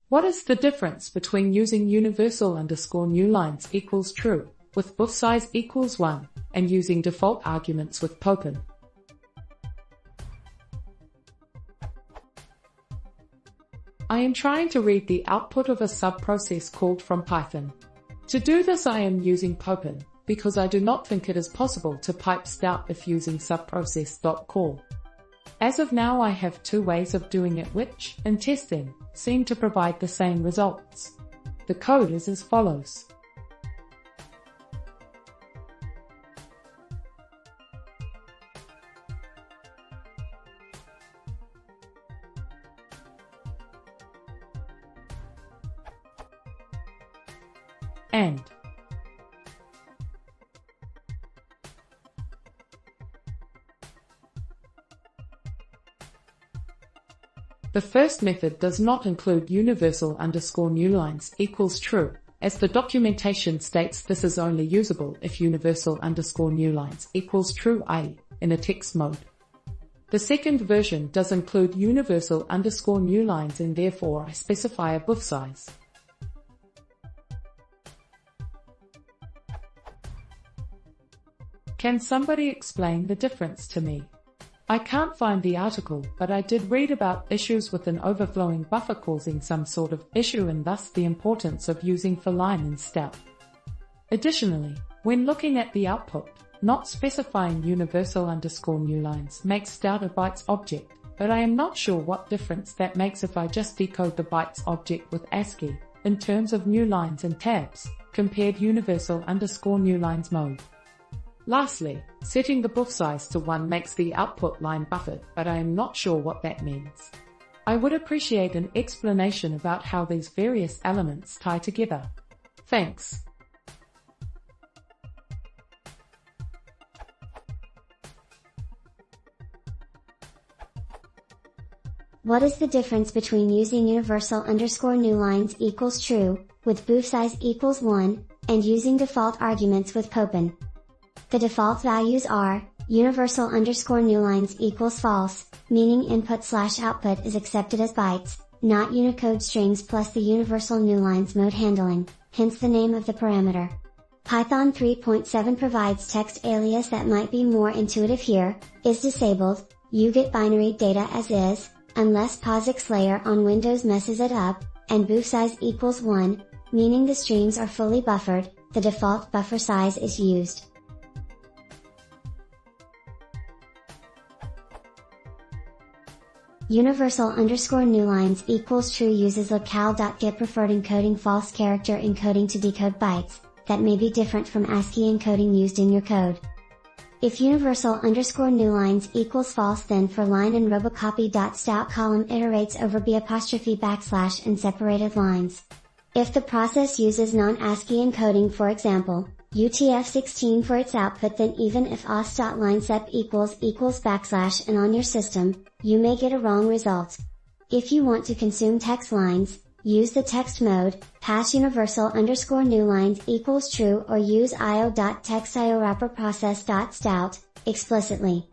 What is the difference between using universal underscore newlines equals true with bufsize equals 1 and using default arguments with popen? I am trying to read the output of a subprocess called from Python. To do this I am using popen, because I do not think it is possible to pipe stout if using subprocess.call. As of now I have two ways of doing it which, in testing, seem to provide the same results. The code is as follows. And the first method does not include universal underscore newlines equals true, as the documentation states this is only usable if universal underscore newlines equals true, i.e., in a text mode. The second version does include universal underscore newlines and therefore I specify a bufsize. Can somebody explain the difference to me? I can't find the article, but I did read about issues with an overflowing buffer causing some sort of issue and thus the importance of using for line and stout. Additionally, when looking at the output, not specifying universal underscore newlines makes stout a bytes object, but I am not sure what difference that makes if I just decode the bytes object with ASCII, in terms of new lines and tabs, compared universal underscore newlines mode. Lastly, setting the bufsize to 1 makes the output line buffered, but I am not sure what that means. I would appreciate an explanation about how these various elements tie together. Thanks. What is the difference between using universal underscore newlines equals true, with bufsize equals 1, and using default arguments with popen? The default values are, universal underscore newlines equals false, meaning input/output is accepted as bytes, not Unicode strings plus the universal newlines mode handling, hence the name of the parameter. Python 3.7 provides text alias that might be more intuitive here, is disabled, you get binary data as is, unless POSIX layer on Windows messes it up, and bufsize equals 1, meaning the streams are fully buffered, the default buffer size is used. Universal underscore newlines equals true uses locale.get preferred encoding false character encoding to decode bytes, that may be different from ASCII encoding used in your code. If universal underscore newlines equals false then for line and robocopy.stout column iterates over b' and separated lines. If the process uses non-ASCII encoding for example, UTF-16 for its output then even if os.linesep equals / and on your system, you may get a wrong result. If you want to consume text lines, use the text mode, pass universal underscore newlines equals true or use io.textio wrapper process.stout, explicitly.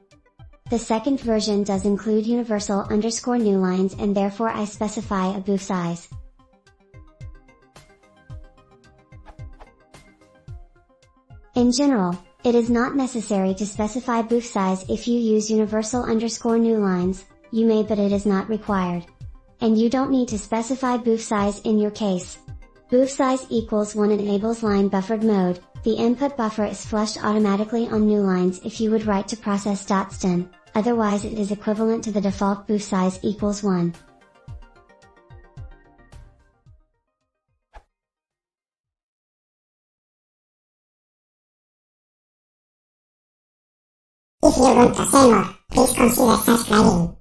The second version does include universal underscore newlines and therefore I specify a bufsize. In general, it is not necessary to specify bufsize if you use universal underscore newlines, you may but it is not required. And you don't need to specify bufsize in your case. Bufsize equals 1 enables line buffered mode, the input buffer is flushed automatically on new lines if you would write to process.stin, otherwise it is equivalent to the default bufsize equals 1. If you want to say more, please consider subscribing.